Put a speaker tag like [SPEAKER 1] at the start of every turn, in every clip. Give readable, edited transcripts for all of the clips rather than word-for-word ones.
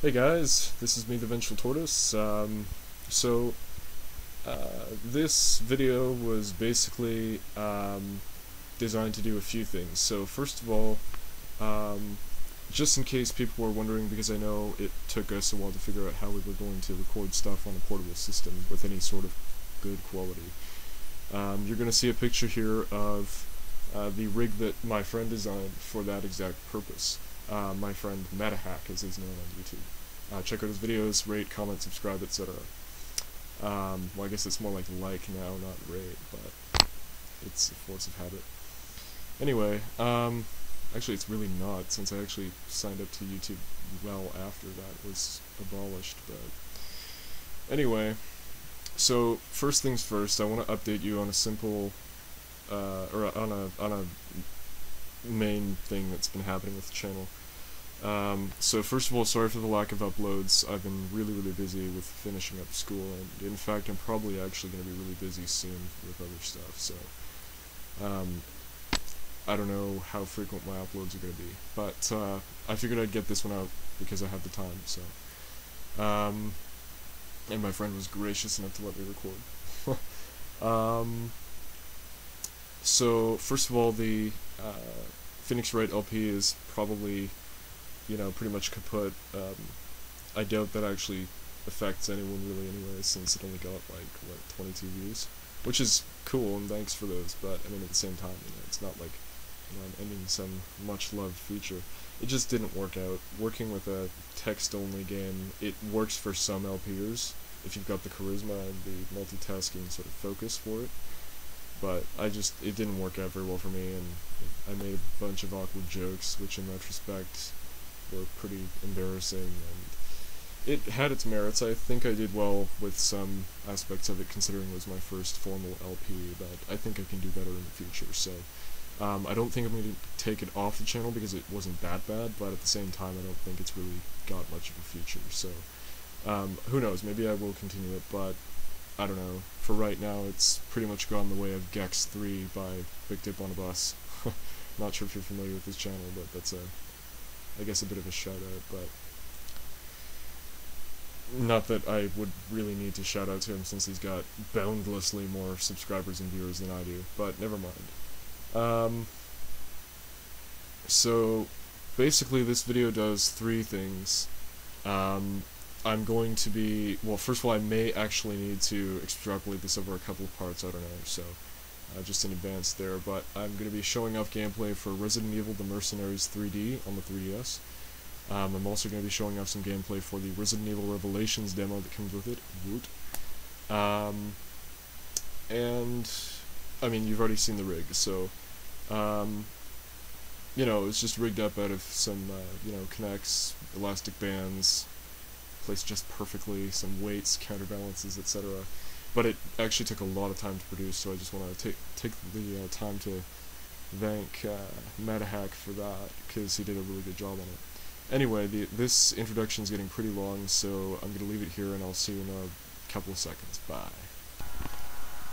[SPEAKER 1] Hey guys, this is me, TheVengefulTortoise. This video was basically designed to do a few things. So first of all, just in case people were wondering, because I know it took us a while to figure out how we were going to record stuff on a portable system with any sort of good quality. You're going to see a picture here of the rig that my friend designed for that exact purpose. My friend MattaHack, as he's known on YouTube. Check out his videos, rate, comment, subscribe, etc. Well, I guess it's more like now, not rate, but it's a force of habit. Anyway, actually it's really not, since I actually signed up to YouTube well after that was abolished, but anyway, so first things first, I want to update you on a simple, or on a main thing that's been happening with the channel. So first of all, sorry for the lack of uploads. I've been really busy with finishing up school, and in fact I'm probably actually going to be really busy soon with other stuff, so I don't know how frequent my uploads are going to be, but I figured I'd get this one out because I have the time, so and my friend was gracious enough to let me record. So first of all, the Phoenix Wright LP is probably, you know, pretty much kaput. I doubt that actually affects anyone really anyway, since it only got like, what, 22 views? Which is cool, and thanks for those, but I mean at the same time, you know, it's not like, you know, I'm ending some much loved feature. It just didn't work out. Working with a text-only game, it works for some LPers, if you've got the charisma and the multitasking sort of focus for it, but it didn't work out very well for me, and I made a bunch of awkward jokes, which in retrospect were pretty embarrassing, and it had its merits. I think I did well with some aspects of it, considering it was my first formal LP, but I think I can do better in the future, so I don't think I'm going to take it off the channel because it wasn't that bad, but at the same time I don't think it's really got much of a future, so who knows, maybe I will continue it, but I don't know. For right now, it's pretty much gone the way of Gex 3 by Big Dip on a Bus. Not sure if you're familiar with his channel, but that's I guess a bit of a shout out, but not that I would really need to shout out to him since he's got boundlessly more subscribers and viewers than I do, but never mind. So basically this video does three things. I'm going to be, well, first of all, I may actually need to extrapolate this over a couple of parts, I don't know, so just in advance there, but I'm going to be showing off gameplay for Resident Evil The Mercenaries 3D on the 3DS. I'm also going to be showing off some gameplay for the Resident Evil Revelations demo that comes with it. Woot. And, I mean, you've already seen the rig, so, you know, it's just rigged up out of some, you know, connects, elastic bands, placed just perfectly, some weights, counterbalances, etc. But it actually took a lot of time to produce, so I just want to take the time to thank MattaHack for that, because he did a really good job on it. Anyway, this introduction is getting pretty long, so I'm going to leave it here, and I'll see you in a couple of seconds. Bye.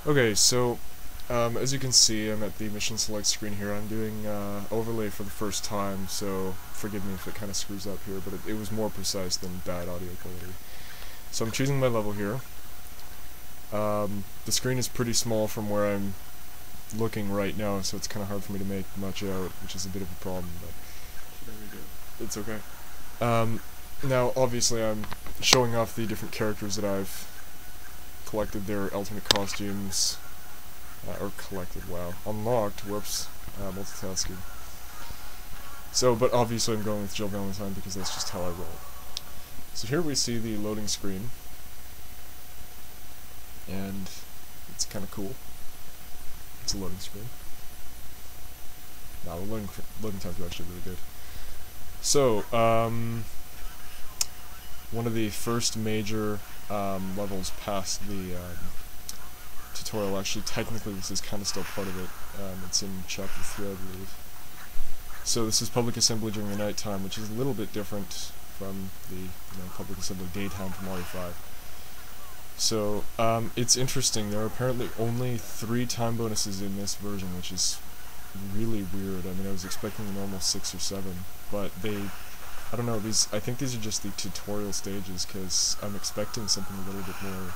[SPEAKER 1] Okay, so as you can see, I'm at the mission select screen here. I'm doing overlay for the first time, so forgive me if it kind of screws up here, but it was more precise than bad audio quality. So I'm choosing my level here. The screen is pretty small from where I'm looking right now, so it's kind of hard for me to make much out, which is a bit of a problem, but it's okay. Now, obviously, I'm showing off the different characters that I've collected, their alternate costumes, or collected, wow, unlocked, whoops, multitasking. So, but obviously I'm going with Jill Valentine because that's just how I roll. So here we see the loading screen, and it's kind of cool. It's a loading screen. Now, the loading times are actually really good. So, one of the first major levels past the tutorial, actually technically this is kind of still part of it, it's in chapter 3 I believe. So this is public assembly during the night time, which is a little bit different from the public assembly daytime from Mario 5. So it's interesting, there are apparently only 3 time bonuses in this version, which is really weird. I mean, I was expecting the normal 6 or 7, but they I don't know, I think these are just the tutorial stages, because I'm expecting something a little bit more,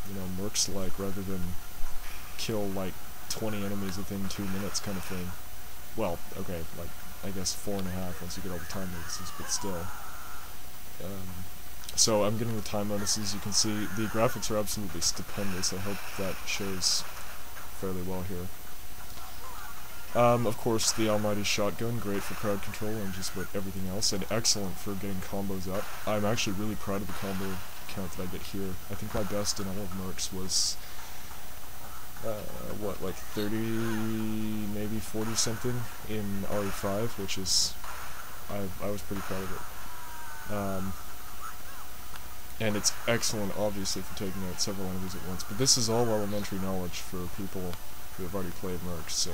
[SPEAKER 1] you know, Mercs-like, rather than kill, like, 20 enemies within 2 minutes kind of thing. Well, okay, like, I guess 4.5 once you get all the time notices, but still. So I'm getting the time notices. You can see the graphics are absolutely stupendous. I hope that shows fairly well here. Of course, the almighty shotgun, great for crowd control and just about everything else, and excellent for getting combos up. I'm actually really proud of the combo count that I get here. I think my best in all of Mercs was, what, like 30, maybe 40 something in RE5, which is, I was pretty proud of it. And it's excellent, obviously, for taking out several enemies at once, but this is all elementary knowledge for people who have already played Mercs, so...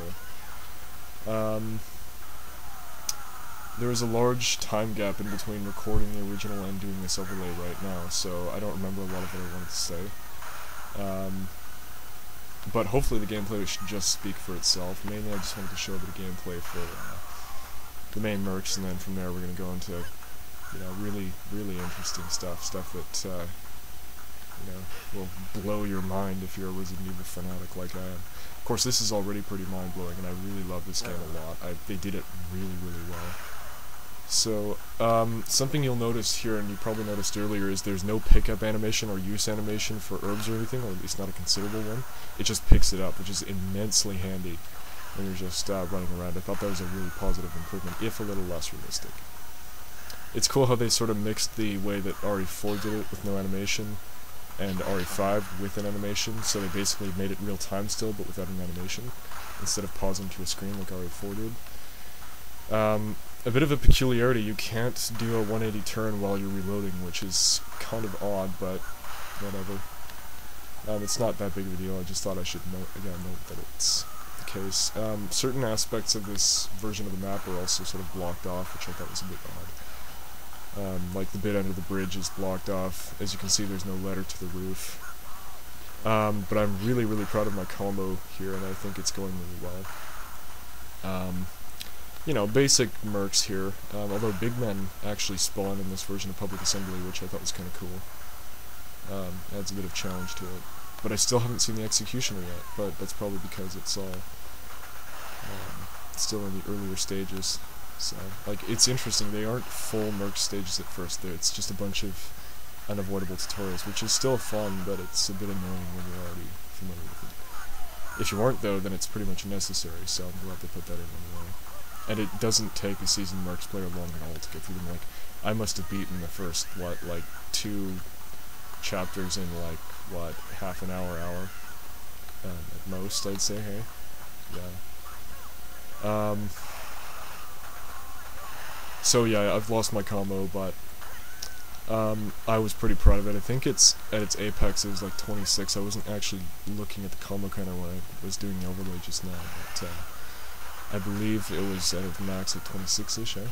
[SPEAKER 1] there is a large time gap in between recording the original and doing this overlay right now, so I don't remember a lot of what I wanted to say. But hopefully the gameplay should just speak for itself. Mainly I just wanted to show a bit of gameplay for the main Mercs, and then from there we're going to go into, you know, really, really interesting stuff that, you know, will blow your mind if you're a Resident Evil fanatic like I am. Of course, this is already pretty mind-blowing, and I really love this game a lot. They did it really, really well. So, something you'll notice here, and you probably noticed earlier, is there's no pickup animation or use animation for herbs or anything, or at least not a considerable one. It just picks it up, which is immensely handy when you're just running around. I thought that was a really positive improvement, if a little less realistic. It's cool how they sort of mixed the way that RE4 did it with no animation, and RE5 with an animation, so they basically made it real time still, but without an animation, instead of pausing to a screen like RE4 did. A bit of a peculiarity, you can't do a 180 turn while you're reloading, which is kind of odd, but whatever. It's not that big of a deal, I just thought I should note that it's the case. Certain aspects of this version of the map are also sort of blocked off, which I thought was a bit odd. Like the bit under the bridge is blocked off. As you can see, there's no ladder to the roof. But I'm really, really proud of my combo here, and I think it's going really well. You know, basic Mercs here, although big men actually spawn in this version of Public Assembly, which I thought was kind of cool. Adds a bit of challenge to it. But I still haven't seen the Executioner yet, but that's probably because it's all still in the earlier stages. So, like, it's interesting, they aren't full Merc stages at first, it's just a bunch of unavoidable tutorials, which is still fun, but it's a bit annoying when you're already familiar with it. If you aren't, though, then it's pretty much necessary, so I'm glad they put that in anyway. And it doesn't take a seasoned Mercs player long at all to get through them. Like, I must have beaten the first, what, like, 2 chapters in, like, what, half an hour, at most, I'd say, hey? Yeah. So yeah, I've lost my combo, but I was pretty proud of it. I think it's at its apex, it was like 26. I wasn't actually looking at the combo counter when I was doing the overlay just now, but I believe it was at its max at 26-ish, eh?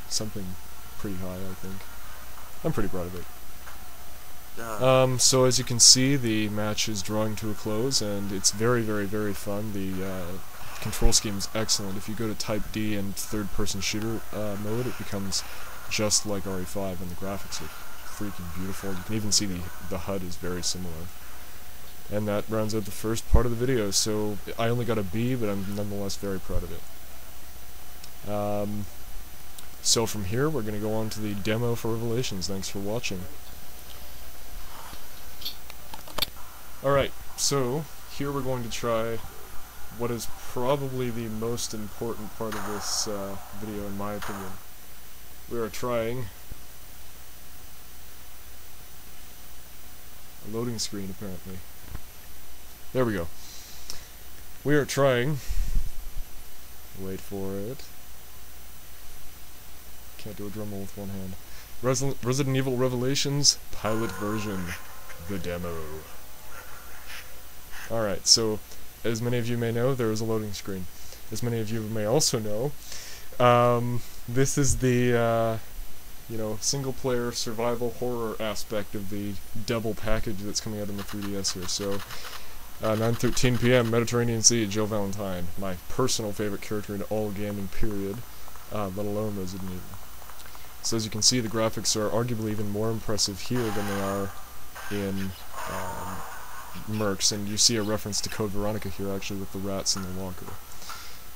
[SPEAKER 1] Something pretty high, I think. I'm pretty proud of it. So as you can see, the match is drawing to a close, and it's very, very, very fun. The control scheme is excellent. If you go to Type D and third-person shooter mode, it becomes just like RE5, and the graphics are freaking beautiful. You can even see the HUD is very similar. And that rounds out the first part of the video, so I only got a B, but I'm nonetheless very proud of it. So from here, we're going to go on to the demo for Revelations. Thanks for watching. Alright, so here we're going to try what is probably the most important part of this video, in my opinion. We are trying a loading screen, apparently. There we go. We are trying, wait for it, can't do a drum roll with one hand, Resident Evil Revelations pilot version, the demo. Alright, so as many of you may know, there is a loading screen. As many of you may also know, this is the single-player survival horror aspect of the double package that's coming out on the 3DS here. So, 9:13 p.m. Mediterranean Sea, Joe Valentine, my personal favorite character in all gaming, period. let alone Resident Evil. So as you can see, the graphics are arguably even more impressive here than they are in Mercs, and you see a reference to Code Veronica here, actually, with the rats in the locker.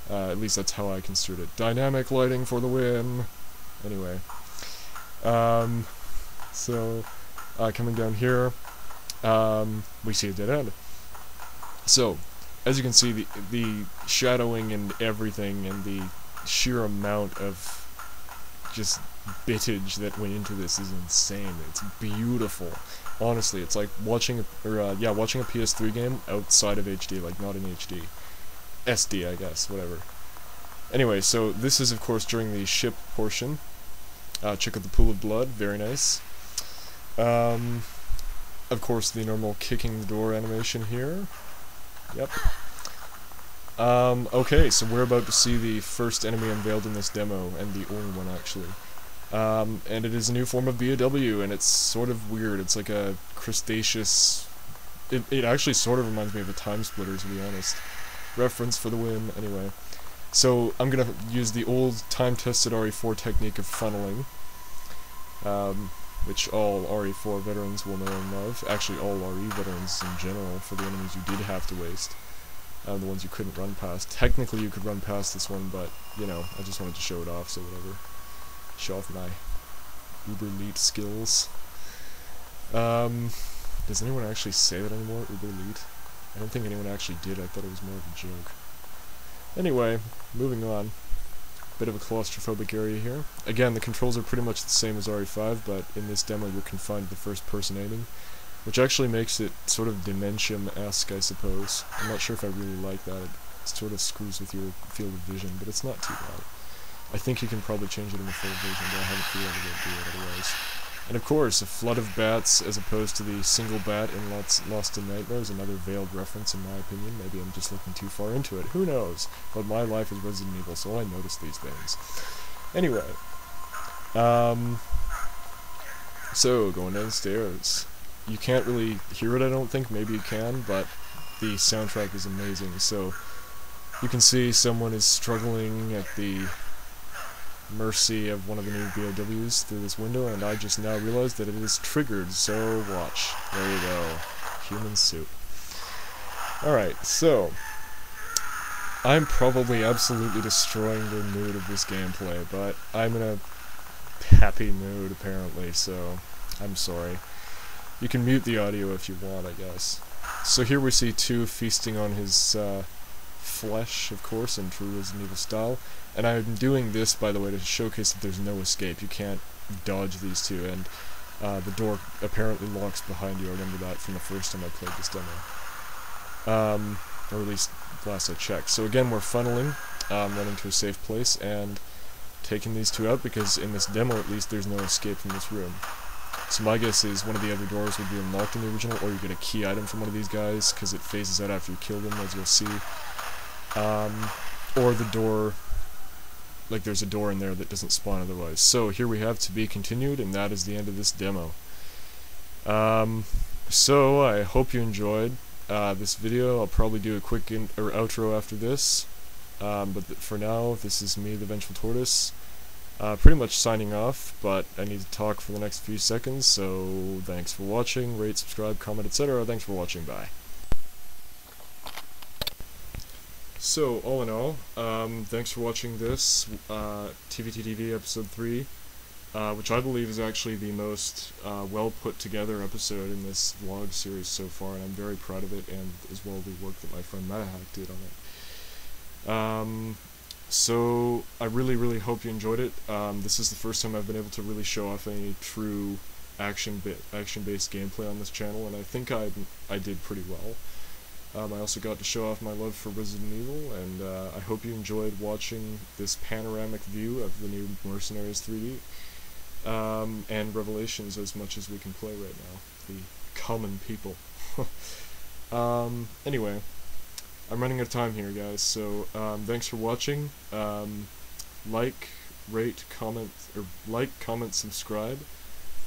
[SPEAKER 1] At least that's how I construed it. Dynamic lighting for the win! Anyway. Coming down here, we see a dead end. So, as you can see, the shadowing and everything, and the sheer amount of just bitage that went into this is insane. It's beautiful. Honestly, it's like watching a PS3 game outside of HD, like not in HD. SD, I guess, whatever. Anyway, so this is of course during the ship portion. Check out the pool of blood, very nice. Of course, the normal kicking the door animation here. Yep. Okay, so we're about to see the first enemy unveiled in this demo, and the only one actually. And it is a new form of BOW, and it's sort of weird. It's like a crustaceous... It actually sort of reminds me of a Time Splitter, to be honest. Reference for the win, anyway. So, I'm gonna use the old time-tested RE4 technique of funneling, which all RE4 veterans will know and love. Actually, all RE veterans in general, for the enemies you did have to waste. The ones you couldn't run past. Technically, you could run past this one, but, you know, I just wanted to show it off, so whatever. Show off my uber elite skills. Does anyone actually say that anymore, uber elite? I don't think anyone actually did. I thought it was more of a joke. Anyway, moving on. Bit of a claustrophobic area here. Again, the controls are pretty much the same as RE5, but in this demo you're confined to the first-person aiming, which actually makes it sort of Dimension-esque, I suppose. I'm not sure if I really like that. It sort of screws with your field of vision, but it's not too bad. I think you can probably change it in the full version, but I haven't figured out a way to do it otherwise. And of course, a flood of bats as opposed to the single bat in Lost in Nightmare is another veiled reference in my opinion. Maybe I'm just looking too far into it, who knows? But my life is Resident Evil, so I notice these things. Anyway, so going downstairs. You can't really hear it, I don't think, maybe you can, but the soundtrack is amazing. So you can see someone is struggling at the mercy of one of the new BOWs through this window, and I just now realized that it is triggered, so watch. There you go. Human soup. Alright, so I'm probably absolutely destroying the mood of this gameplay, but I'm in a happy mood apparently, so I'm sorry. You can mute the audio if you want, I guess. So here we see 2 feasting on his flesh, of course, in true Resident Evil style. And I'm doing this, by the way, to showcase that there's no escape. You can't dodge these 2, and the door apparently locks behind you. I remember that from the first time I played this demo. Or at least last I checked. So again, we're funneling, running to a safe place, and taking these 2 out, because in this demo, at least, there's no escape from this room. So my guess is one of the other doors would be unlocked in the original, or you get a key item from one of these guys, because it phases out after you kill them, as you'll see. Or the door, like there's a door in there that doesn't spawn otherwise. So here we have to be continued, and that is the end of this demo. So I hope you enjoyed this video. I'll probably do a quick outro after this. But for now, this is me, the Vengeful Tortoise. Pretty much signing off, but I need to talk for the next few seconds, so thanks for watching, rate, subscribe, comment, etc. Thanks for watching, bye. So, all in all, thanks for watching this, TVTTV episode 3, which I believe is actually the most well put together episode in this vlog series so far, and I'm very proud of it, and as well the work that my friend MattaHack did on it. So, I really hope you enjoyed it. This is the first time I've been able to really show off any true action-based gameplay on this channel, and I think I did pretty well. I also got to show off my love for Resident Evil, and I hope you enjoyed watching this panoramic view of the new Mercenaries 3D, and Revelations as much as we can play right now. The common people. Anyway, I'm running out of time here, guys, so thanks for watching. Like, rate, comment, subscribe.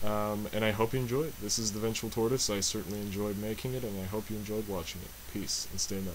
[SPEAKER 1] And I hope you enjoyed. This is The Vengeful Tortoise. I certainly enjoyed making it, and I hope you enjoyed watching it. Peace, and stay metal.